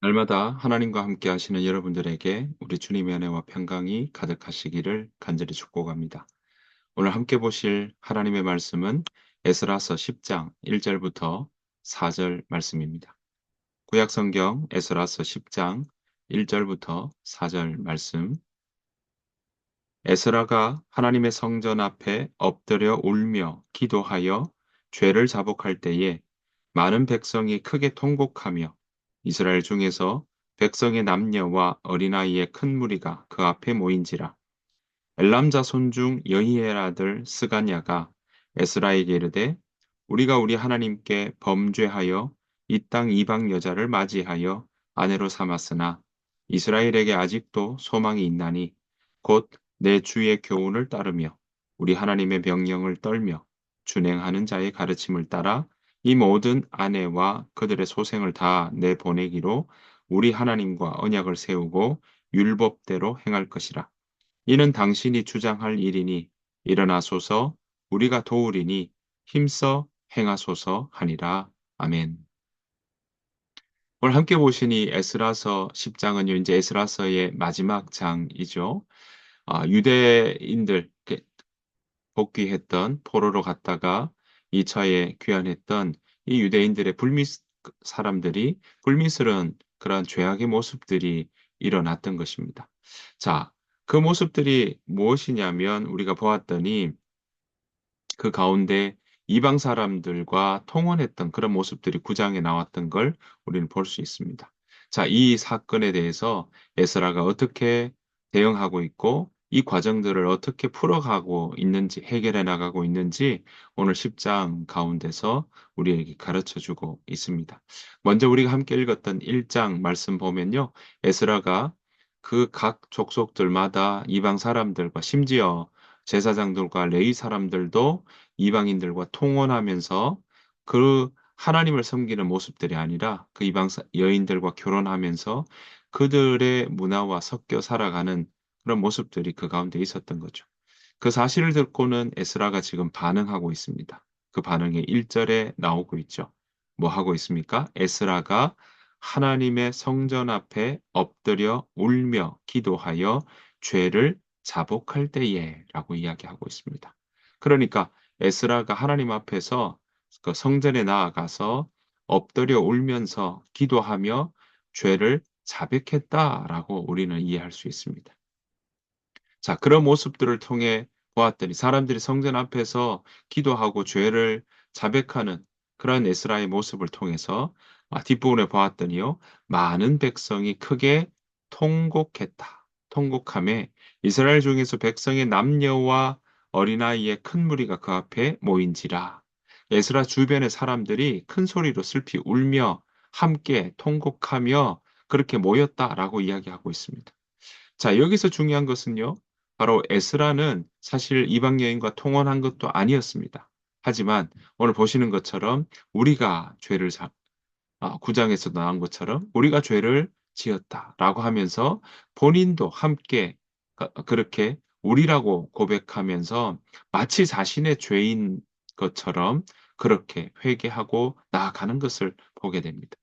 날마다 하나님과 함께 하시는 여러분들에게 우리 주님의 은혜와 평강이 가득하시기를 간절히 축복합니다. 오늘 함께 보실 하나님의 말씀은 에스라서 10장 1절부터 4절 말씀입니다. 구약 성경 에스라서 10장 1절부터 4절 말씀. 에스라가 하나님의 성전 앞에 엎드려 울며 기도하여 죄를 자복할 때에 많은 백성이 크게 통곡하며 이스라엘 중에서 백성의 남녀와 어린아이의 큰 무리가 그 앞에 모인지라. 엘람 자손 중 여히엘 아들 스가냐가 에스라에게 이르되 우리가 우리 하나님께 범죄하여 이 땅 이방 여자를 맞이하여 아내로 삼았으나 이스라엘에게 아직도 소망이 있나니 곧 내 주의 교훈을 따르며 우리 하나님의 명령을 떨며 준행하는 자의 가르침을 따라 이 모든 아내와 그들의 소생을 다 내보내기로 우리 하나님과 언약을 세우고 율법대로 행할 것이라. 이는 당신이 주장할 일이니 일어나소서 우리가 도우리니 힘써 행하소서 하니라. 아멘. 오늘 함께 보시니 에스라서 10장은요, 이제 에스라서의 마지막 장이죠. 유대인들, 복귀했던 포로로 갔다가 2차에 귀환했던 이 유대인들의 불미 사람들이 불미스러운 그러한 죄악의 모습들이 일어났던 것입니다. 자, 그 모습들이 무엇이냐면 우리가 보았더니 그 가운데 이방 사람들과 통혼했던 그런 모습들이 구장에 나왔던 걸 우리는 볼 수 있습니다. 자, 이 사건에 대해서 에스라가 어떻게 대응하고 있고 이 과정들을 어떻게 풀어가고 있는지, 해결해 나가고 있는지 오늘 10장 가운데서 우리에게 가르쳐 주고 있습니다. 먼저 우리가 함께 읽었던 1장 말씀 보면요. 에스라가 그 각 족속들마다 이방 사람들과 심지어 제사장들과 레위 사람들도 이방인들과 통혼하면서 그 하나님을 섬기는 모습들이 아니라 그 이방 여인들과 결혼하면서 그들의 문화와 섞여 살아가는 그런 모습들이 그 가운데 있었던 거죠. 그 사실을 듣고는 에스라가 지금 반응하고 있습니다. 그 반응이 1절에 나오고 있죠. 뭐 하고 있습니까? 에스라가 하나님의 성전 앞에 엎드려 울며 기도하여 죄를 자복할 때에 라고 이야기하고 있습니다. 그러니까 에스라가 하나님 앞에서 그 성전에 나아가서 엎드려 울면서 기도하며 죄를 자백했다라고 우리는 이해할 수 있습니다. 자, 그런 모습들을 통해 보았더니 사람들이 성전 앞에서 기도하고 죄를 자백하는 그런 에스라의 모습을 통해서 뒷부분에 보았더니요. 많은 백성이 크게 통곡했다. 통곡함에 이스라엘 중에서 백성의 남녀와 어린아이의 큰 무리가 그 앞에 모인지라. 에스라 주변의 사람들이 큰 소리로 슬피 울며 함께 통곡하며 그렇게 모였다라고 이야기하고 있습니다. 자, 여기서 중요한 것은요. 바로 에스라는 사실 이방 여인과 통혼한 것도 아니었습니다. 하지만 오늘 보시는 것처럼 우리가 구장에서 나온 것처럼 우리가 죄를 지었다라고 하면서 본인도 함께 그렇게 우리라고 고백하면서 마치 자신의 죄인 것처럼 그렇게 회개하고 나아가는 것을 보게 됩니다.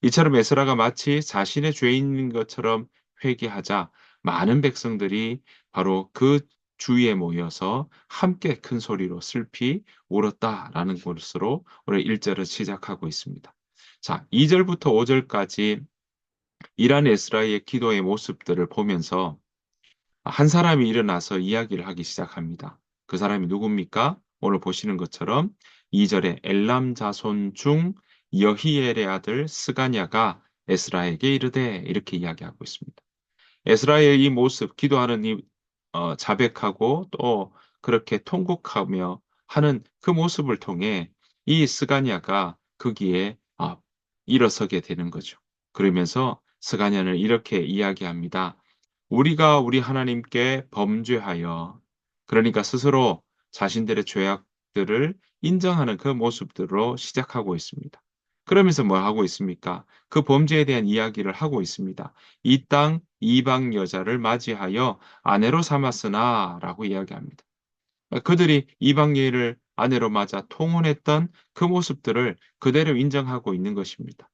이처럼 에스라가 마치 자신의 죄인인 것처럼 회개하자 많은 백성들이 바로 그 주위에 모여서 함께 큰 소리로 슬피 울었다라는 것으로 오늘 1절을 시작하고 있습니다. 자, 2절부터 5절까지 이란 에스라의 기도의 모습들을 보면서 한 사람이 일어나서 이야기를 하기 시작합니다. 그 사람이 누굽니까? 오늘 보시는 것처럼 2절에 엘람 자손 중 여히엘의 아들 스가냐가 에스라에게 이르되 이렇게 이야기하고 있습니다. 에스라의 이 모습, 기도하는 이 자백하고 또 그렇게 통곡하며 하는 그 모습을 통해 이 스가냐가 거기에 일어서게 되는 거죠. 그러면서 스가냐는 이렇게 이야기합니다. 우리가 우리 하나님께 범죄하여 그러니까 스스로 자신들의 죄악들을 인정하는 그 모습들로 시작하고 있습니다. 그러면서 뭘 하고 있습니까? 그 범죄에 대한 이야기를 하고 있습니다. 이 땅 이방 여자를 맞이하여 아내로 삼았으나 라고 이야기합니다. 그들이 이방 여인을 아내로 맞아 통혼했던 그 모습들을 그대로 인정하고 있는 것입니다.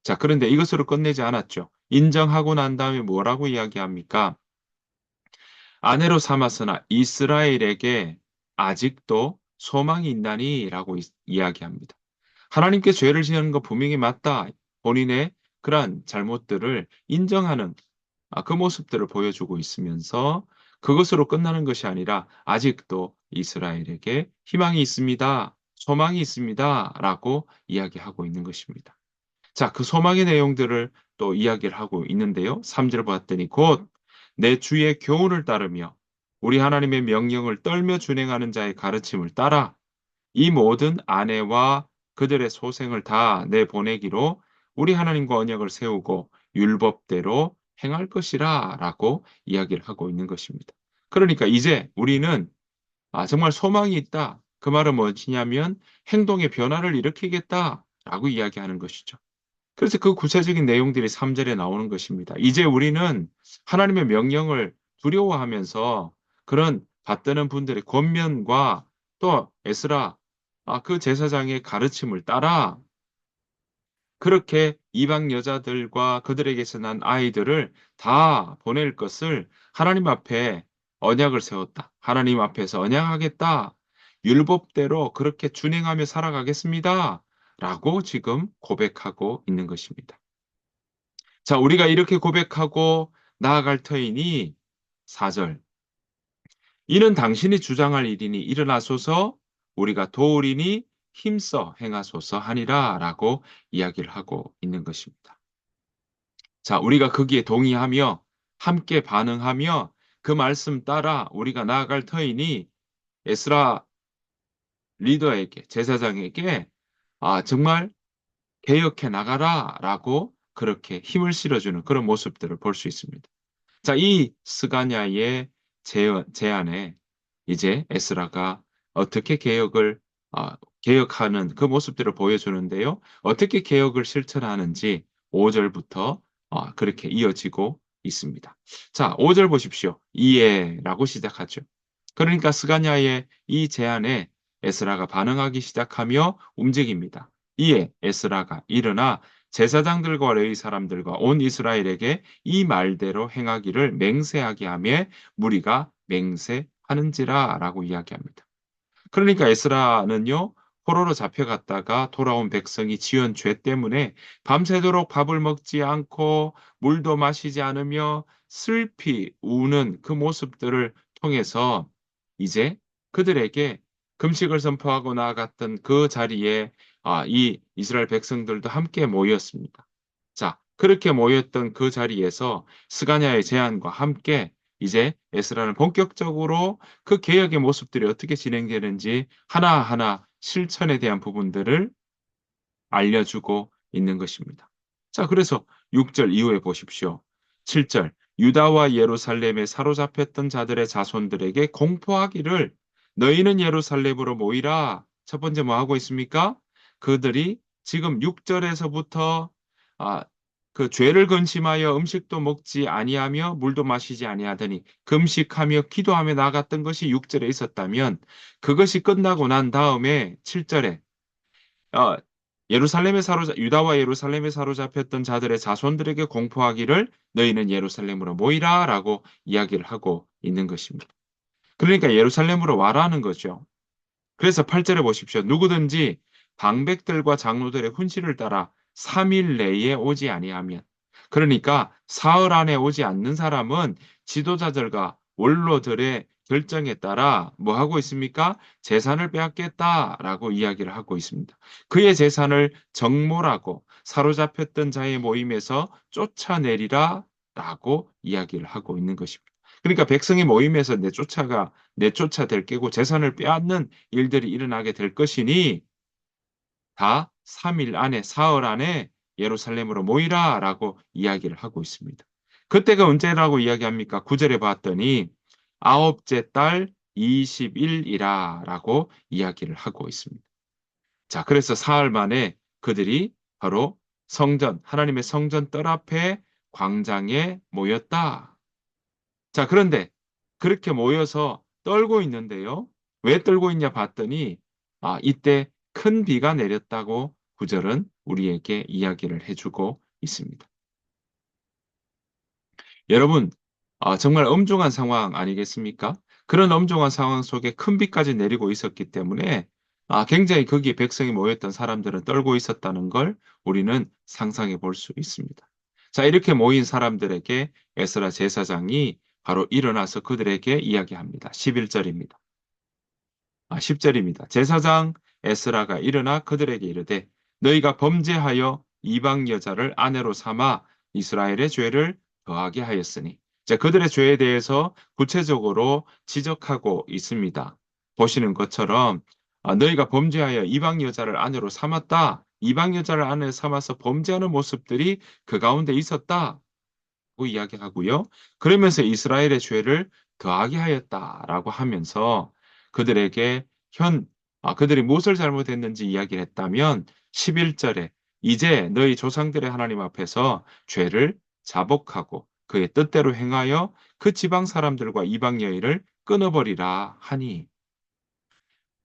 자, 그런데 이것으로 끝내지 않았죠. 인정하고 난 다음에 뭐라고 이야기합니까? 아내로 삼았으나 이스라엘에게 아직도 소망이 있나니? 라고 이야기합니다. 하나님께 죄를 지는 거 분명히 맞다. 본인의 그러한 잘못들을 인정하는 그 모습들을 보여주고 있으면서 그것으로 끝나는 것이 아니라 아직도 이스라엘에게 희망이 있습니다. 소망이 있습니다. 라고 이야기하고 있는 것입니다. 자, 그 소망의 내용들을 또 이야기를 하고 있는데요. 3절 봤더니 곧 내 주의 교훈을 따르며 우리 하나님의 명령을 떨며 준행하는 자의 가르침을 따라 이 모든 아내와 그들의 소생을 다 내보내기로 우리 하나님과 언약을 세우고 율법대로 행할 것이라 라고 이야기를 하고 있는 것입니다. 그러니까 이제 우리는 정말 소망이 있다. 그 말은 무엇이냐면 행동의 변화를 일으키겠다라고 이야기하는 것이죠. 그래서 그 구체적인 내용들이 3절에 나오는 것입니다. 이제 우리는 하나님의 명령을 두려워하면서 그런 받드는 분들의 권면과 또 에스라 그 제사장의 가르침을 따라 그렇게 이방 여자들과 그들에게서 난 아이들을 다 보낼 것을 하나님 앞에 언약을 세웠다. 하나님 앞에서 언약하겠다. 율법대로 그렇게 준행하며 살아가겠습니다. 라고 지금 고백하고 있는 것입니다. 자, 우리가 이렇게 고백하고 나아갈 터이니 4절. 이는 당신이 주장할 일이니 일어나소서 우리가 도우리니 힘써 행하소서 하니라 라고 이야기를 하고 있는 것입니다. 자, 우리가 거기에 동의하며 함께 반응하며 그 말씀 따라 우리가 나아갈 터이니 에스라 리더에게 제사장에게 정말 개혁해 나가라 라고 그렇게 힘을 실어주는 그런 모습들을 볼 수 있습니다. 자, 이 스가냐의 제안에 이제 에스라가 어떻게 개혁하는 그 모습들을 보여주는데요. 어떻게 개혁을 실천하는지 5절부터 그렇게 이어지고 있습니다. 자, 5절 보십시오. 이해라고 시작하죠. 그러니까 스가냐의 이 제안에 에스라가 반응하기 시작하며 움직입니다. 이에 에스라가 일어나 제사장들과 레위 사람들과 온 이스라엘에게 이 말대로 행하기를 맹세하게 하며 무리가 맹세하는지라라고 이야기합니다. 그러니까 에스라는요, 포로로 잡혀갔다가 돌아온 백성이 지은 죄 때문에 밤새도록 밥을 먹지 않고 물도 마시지 않으며 슬피 우는 그 모습들을 통해서 이제 그들에게 금식을 선포하고 나아갔던 그 자리에 이 이스라엘 백성들도 함께 모였습니다. 자, 그렇게 모였던 그 자리에서 스가냐의 제안과 함께 이제 에스라는 본격적으로 그 개혁의 모습들이 어떻게 진행되는지 하나하나 실천에 대한 부분들을 알려주고 있는 것입니다. 자, 그래서 6절 이후에 보십시오. 7절 유다와 예루살렘에 사로잡혔던 자들의 자손들에게 공포하기를 너희는 예루살렘으로 모이라. 첫 번째 뭐 하고 있습니까? 그들이 지금 6절에서부터 그 죄를 근심하여 음식도 먹지 아니하며 물도 마시지 아니하더니 금식하며 기도하며 나갔던 것이 6절에 있었다면 그것이 끝나고 난 다음에 7절에 어, 유다와 예루살렘에 사로잡혔던 자들의 자손들에게 공포하기를 너희는 예루살렘으로 모이라라고 이야기를 하고 있는 것입니다. 그러니까 예루살렘으로 와라는 거죠. 그래서 8절에 보십시오. 누구든지 방백들과 장로들의 훈시를 따라 3일 내에 오지 아니하면 그러니까 사흘 안에 오지 않는 사람은 지도자들과 원로들의 결정에 따라 뭐 하고 있습니까? 재산을 빼앗겠다라고 이야기를 하고 있습니다. 그의 재산을 정몰하고 사로잡혔던 자의 모임에서 쫓아내리라라고 이야기를 하고 있는 것입니다. 그러니까 백성의 모임에서 내쫓아될 게고 재산을 빼앗는 일들이 일어나게 될 것이니 다 3일 안에 사흘 안에 예루살렘으로 모이라라고 이야기를 하고 있습니다. 그때가 언제라고 이야기합니까? 9절에 봤더니 아홉째 달 20일이라라고 이야기를 하고 있습니다. 자, 그래서 사흘 만에 그들이 바로 하나님의 성전 뜰 앞에 광장에 모였다. 자, 그런데 그렇게 모여서 떨고 있는데요. 왜 떨고 있냐 봤더니 이때 큰 비가 내렸다고 구절은 우리에게 이야기를 해주고 있습니다. 여러분, 정말 엄중한 상황 아니겠습니까? 그런 엄중한 상황 속에 큰 비까지 내리고 있었기 때문에 굉장히 거기에 백성이 모였던 사람들은 떨고 있었다는 걸 우리는 상상해 볼 수 있습니다. 자, 이렇게 모인 사람들에게 에스라 제사장이 바로 일어나서 그들에게 이야기합니다. 11절입니다. 10절입니다. 제사장 에스라가 일어나 그들에게 이르되 너희가 범죄하여 이방 여자를 아내로 삼아 이스라엘의 죄를 더하게 하였으니 자, 그들의 죄에 대해서 구체적으로 지적하고 있습니다. 보시는 것처럼 너희가 범죄하여 이방 여자를 아내로 삼았다. 이방 여자를 아내로 삼아서 범죄하는 모습들이 그 가운데 있었다. 고 이야기하고요. 그러면서 이스라엘의 죄를 더하게 하였다라고 하면서 그들에게 그들이 무엇을 잘못했는지 이야기를 했다면 11절에 이제 너희 조상들의 하나님 앞에서 죄를 자복하고 그의 뜻대로 행하여 그 지방 사람들과 이방 여인을 끊어버리라 하니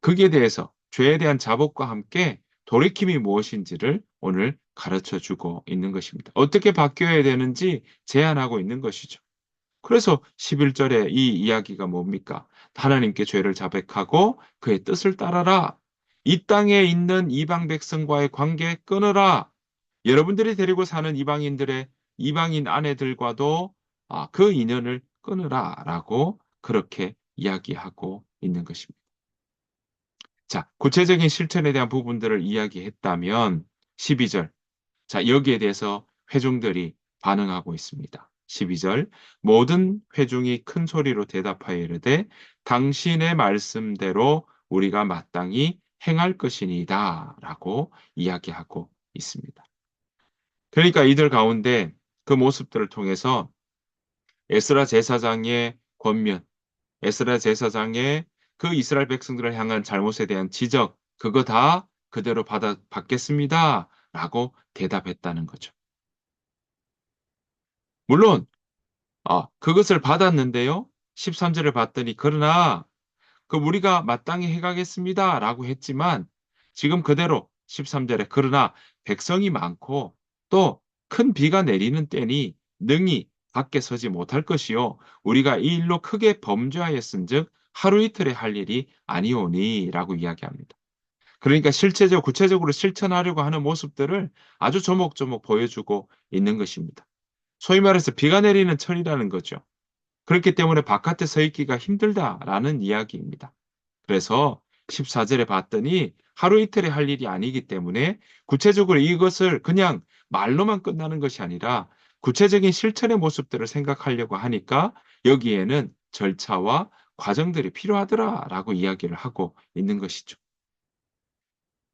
거기에 대해서 죄에 대한 자복과 함께 돌이킴이 무엇인지를 오늘 가르쳐 주고 있는 것입니다. 어떻게 바뀌어야 되는지 제안하고 있는 것이죠. 그래서 11절에 이 이야기가 뭡니까? 하나님께 죄를 자백하고 그의 뜻을 따라라. 이 땅에 있는 이방 백성과의 관계 끊어라. 여러분들이 데리고 사는 이방인 아내들과도 그 인연을 끊으라라고 그렇게 이야기하고 있는 것입니다. 자, 구체적인 실천에 대한 부분들을 이야기했다면 12절. 자, 여기에 대해서 회중들이 반응하고 있습니다. 12절. 모든 회중이 큰 소리로 대답하여 이르되 당신의 말씀대로 우리가 마땅히 행할 것이니이다. 라고 이야기하고 있습니다. 그러니까 이들 가운데 그 모습들을 통해서 에스라 제사장의 권면, 에스라 제사장의 그 이스라엘 백성들을 향한 잘못에 대한 지적, 그거 다 그대로 받겠습니다. 라고 대답했다는 거죠. 물론, 그것을 받았는데요. 13절을 봤더니, 그러나, 우리가 마땅히 해가겠습니다. 라고 했지만, 지금 그대로 13절에, 그러나 백성이 많고, 또 큰 비가 내리는 때니 능히 밖에 서지 못할 것이요. 우리가 이 일로 크게 범죄하였은즉 하루 이틀에 할 일이 아니오니 라고 이야기합니다. 그러니까 구체적으로 실천하려고 하는 모습들을 아주 조목조목 보여주고 있는 것입니다. 소위 말해서 비가 내리는 철이라는 거죠. 그렇기 때문에 바깥에 서 있기가 힘들다라는 이야기입니다. 그래서 14절에 봤더니 하루 이틀에 할 일이 아니기 때문에 구체적으로 이것을 그냥 말로만 끝나는 것이 아니라 구체적인 실천의 모습들을 생각하려고 하니까 여기에는 절차와 과정들이 필요하더라라고 이야기를 하고 있는 것이죠.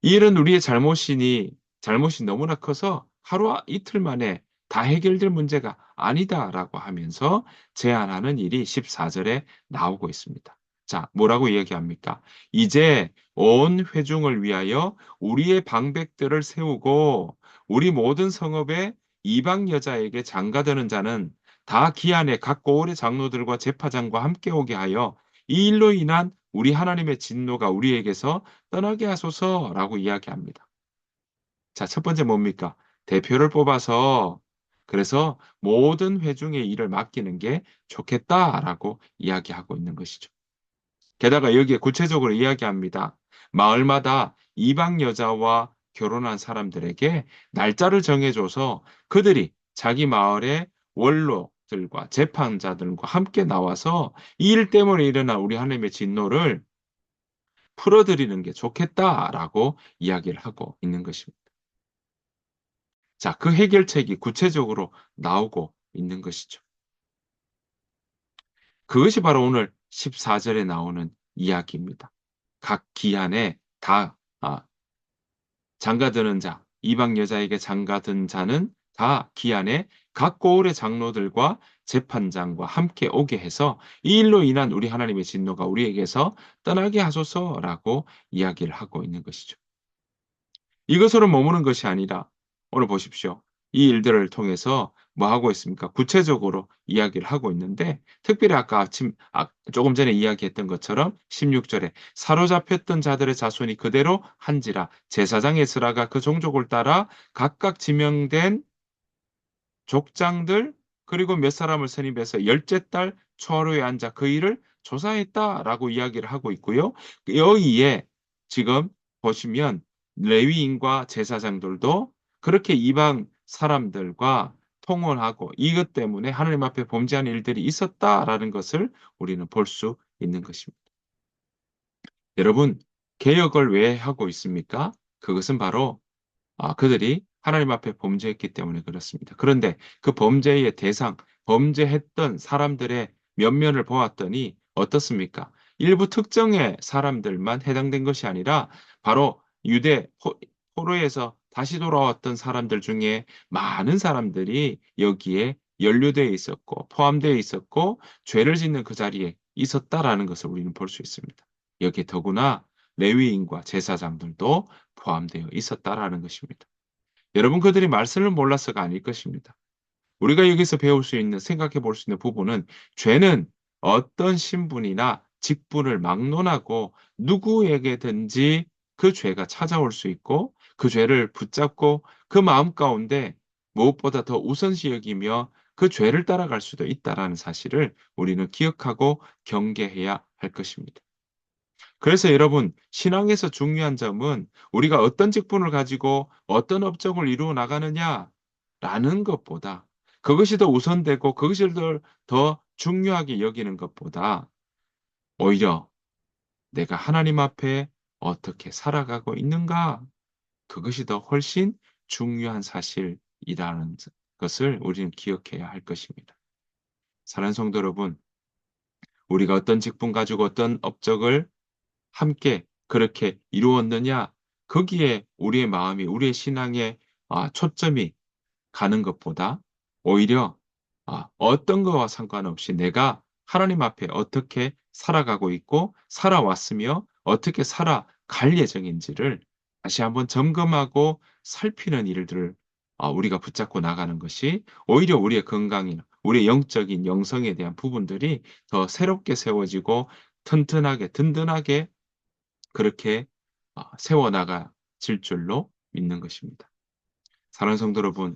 이 일은 우리의 잘못이 너무나 커서 하루 이틀 만에 다 해결될 문제가 아니다라고 하면서 제안하는 일이 14절에 나오고 있습니다. 자, 뭐라고 이야기합니까? 이제 온 회중을 위하여 우리의 방백들을 세우고 우리 모든 성읍에 이방 여자에게 장가드는 자는 다 기한에 각 고을의 장로들과 제파장과 함께 오게 하여 이 일로 인한 우리 하나님의 진노가 우리에게서 떠나게 하소서라고 이야기합니다. 자, 첫 번째 뭡니까? 대표를 뽑아서 그래서 모든 회중의 일을 맡기는 게 좋겠다라고 이야기하고 있는 것이죠. 게다가 여기에 구체적으로 이야기합니다. 마을마다 이방 여자와 결혼한 사람들에게 날짜를 정해줘서 그들이 자기 마을의 원로들과 재판자들과 함께 나와서 이 일 때문에 일어난 우리 하나님의 진노를 풀어드리는 게 좋겠다라고 이야기를 하고 있는 것입니다. 자, 그 해결책이 구체적으로 나오고 있는 것이죠. 그것이 바로 오늘 14절에 나오는 이야기입니다. 각 기한에 다 장가드는 자, 이방 여자에게 장가든 자는 다 기한에 각 고을의 장로들과 재판장과 함께 오게 해서 이 일로 인한 우리 하나님의 진노가 우리에게서 떠나게 하소서라고 이야기를 하고 있는 것이죠. 이것으로 머무는 것이 아니라 오늘 보십시오. 이 일들을 통해서 뭐 하고 있습니까? 구체적으로 이야기를 하고 있는데 특별히 아까 조금 전에 이야기했던 것처럼 16절에 사로잡혔던 자들의 자손이 그대로 한지라 제사장 에스라가 그 종족을 따라 각각 지명된 족장들 그리고 몇 사람을 선임해서 열째 달 초하루에 앉아 그 일을 조사했다라고 이야기를 하고 있고요. 여기에 지금 보시면 레위인과 제사장들도 그렇게 이방 사람들과 통혼하고 이것 때문에 하나님 앞에 범죄한 일들이 있었다라는 것을 우리는 볼 수 있는 것입니다. 여러분, 개혁을 왜 하고 있습니까? 그것은 바로 그들이 하나님 앞에 범죄했기 때문에 그렇습니다. 그런데 그 범죄의 대상, 범죄했던 사람들의 면면을 보았더니 어떻습니까? 일부 특정의 사람들만 해당된 것이 아니라 바로 포로에서 다시 돌아왔던 사람들 중에 많은 사람들이 여기에 연루되어 있었고 포함되어 있었고 죄를 짓는 그 자리에 있었다라는 것을 우리는 볼 수 있습니다. 여기에 더구나 레위인과 제사장들도 포함되어 있었다라는 것입니다. 여러분 그들이 말씀을 몰라서가 아닐 것입니다. 우리가 여기서 배울 수 있는 생각해 볼 수 있는 부분은 죄는 어떤 신분이나 직분을 막론하고 누구에게든지 그 죄가 찾아올 수 있고 그 죄를 붙잡고 그 마음 가운데 무엇보다 더 우선시 여기며 그 죄를 따라갈 수도 있다라는 사실을 우리는 기억하고 경계해야 할 것입니다. 그래서 여러분, 신앙에서 중요한 점은 우리가 어떤 직분을 가지고 어떤 업적을 이루어 나가느냐라는 것보다 그것이 더 우선되고 그것이 더 중요하게 여기는 것보다 오히려 내가 하나님 앞에 어떻게 살아가고 있는가? 그것이 더 훨씬 중요한 사실이라는 것을 우리는 기억해야 할 것입니다. 사랑하는 성도 여러분, 우리가 어떤 직분 가지고 어떤 업적을 함께 그렇게 이루었느냐? 거기에 우리의 마음이 우리의 신앙의 초점이 가는 것보다 오히려 어떤 거와 상관없이 내가 하나님 앞에 어떻게 살아가고 있고 살아왔으며 어떻게 살아갈 예정인지를 다시 한번 점검하고 살피는 일들을 우리가 붙잡고 나가는 것이 오히려 우리의 건강이나 우리의 영적인 영성에 대한 부분들이 더 새롭게 세워지고 튼튼하게 든든하게 그렇게 세워나가질 줄로 믿는 것입니다. 사랑하는 성도 여러분,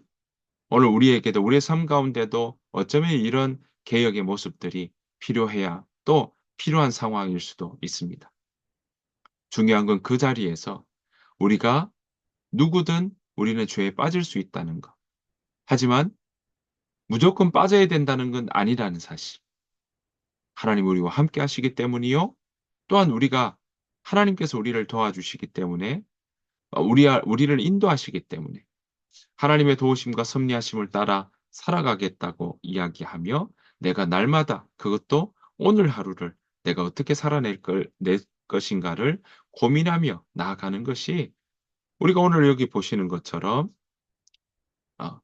오늘 우리에게도 우리의 삶 가운데도 어쩌면 이런 개혁의 모습들이 필요해야 또 필요한 상황일 수도 있습니다. 중요한 건 그 자리에서 우리가 누구든 우리는 죄에 빠질 수 있다는 것. 하지만 무조건 빠져야 된다는 건 아니라는 사실. 하나님 우리와 함께 하시기 때문이요. 또한 우리가 하나님께서 우리를 도와주시기 때문에 우리를 인도하시기 때문에 하나님의 도우심과 섭리하심을 따라 살아가겠다고 이야기하며 내가 날마다 그것도 오늘 하루를 내가 어떻게 낼 것인가를 고민하며 나아가는 것이 우리가 오늘 여기 보시는 것처럼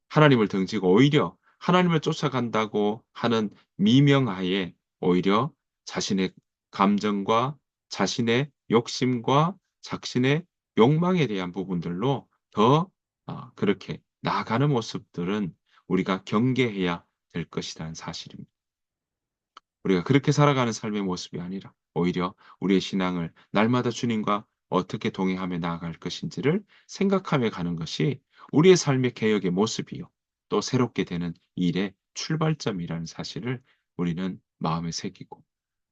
하나님을 등지고 오히려 하나님을 쫓아간다고 하는 미명하에 오히려 자신의 감정과 자신의 욕심과 자신의 욕망에 대한 부분들로 더 그렇게 나아가는 모습들은 우리가 경계해야 될 것이라는 사실입니다. 우리가 그렇게 살아가는 삶의 모습이 아니라 오히려 우리의 신앙을 날마다 주님과 어떻게 동행하며 나아갈 것인지를 생각하며 가는 것이 우리의 삶의 개혁의 모습이요. 또 새롭게 되는 일의 출발점이라는 사실을 우리는 마음에 새기고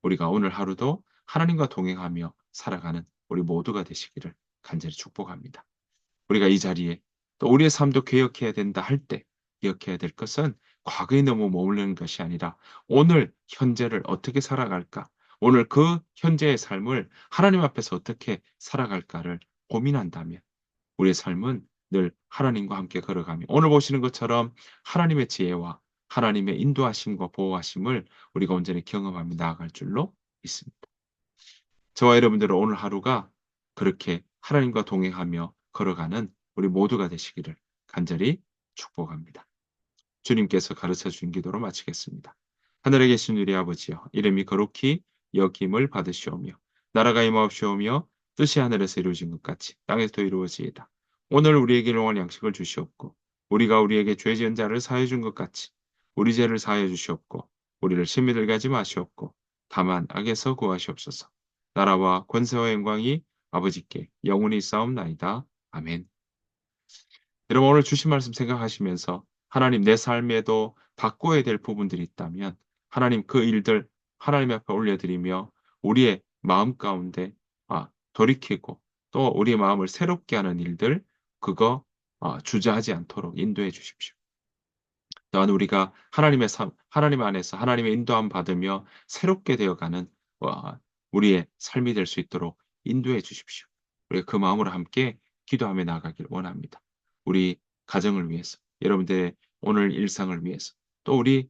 우리가 오늘 하루도 하나님과 동행하며 살아가는 우리 모두가 되시기를 간절히 축복합니다. 우리가 이 자리에 또 우리의 삶도 개혁해야 된다 할 때 기억해야 될 것은 과거에 너무 머무르는 것이 아니라 오늘 현재를 어떻게 살아갈까? 오늘 그 현재의 삶을 하나님 앞에서 어떻게 살아갈까를 고민한다면 우리의 삶은 늘 하나님과 함께 걸어가며 오늘 보시는 것처럼 하나님의 지혜와 하나님의 인도하심과 보호하심을 우리가 온전히 경험하며 나아갈 줄로 믿습니다. 저와 여러분들은 오늘 하루가 그렇게 하나님과 동행하며 걸어가는 우리 모두가 되시기를 간절히 축복합니다. 주님께서 가르쳐 주신 기도로 마치겠습니다. 하늘에 계신 우리 아버지여, 이름이 거룩히 여김을 받으시오며, 나라가 임하옵시오며, 뜻이 하늘에서 이루어진 것 같이 땅에서도 이루어지이다. 오늘 우리에게 일용할 양식을 주시옵고, 우리가 우리에게 죄 지은 자를 사해 준 것 같이 우리 죄를 사하여 주시옵고 우리를 심히 들게 하지 마시옵고 다만 악에서 구하시옵소서. 나라와 권세와 영광이 아버지께 영원히 있사옵나이다. 아멘. 여러분 오늘 주신 말씀 생각하시면서 하나님 내 삶에도 바꿔야 될 부분들이 있다면 하나님 그 일들 하나님 앞에 올려드리며 우리의 마음 가운데 돌이키고 또 우리의 마음을 새롭게 하는 일들 그거 주저하지 않도록 인도해 주십시오. 또한 우리가 하나님의 삶, 하나님 안에서 하나님의 인도함 받으며 새롭게 되어가는 어, 우리의 삶이 될 수 있도록 인도해 주십시오. 우리가 그 마음으로 함께 기도하며 나아가길 원합니다. 우리 가정을 위해서, 여러분들의 오늘 일상을 위해서, 또 우리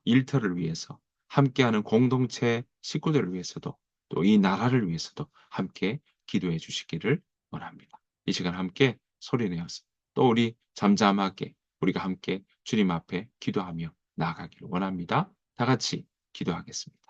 일터를 위해서, 함께하는 공동체 식구들을 위해서도, 또 이 나라를 위해서도 함께 기도해 주시기를 원합니다. 이 시간 함께 소리내어서 또 우리 잠잠하게 우리가 함께 주님 앞에 기도하며 나아가기를 원합니다. 다 같이 기도하겠습니다.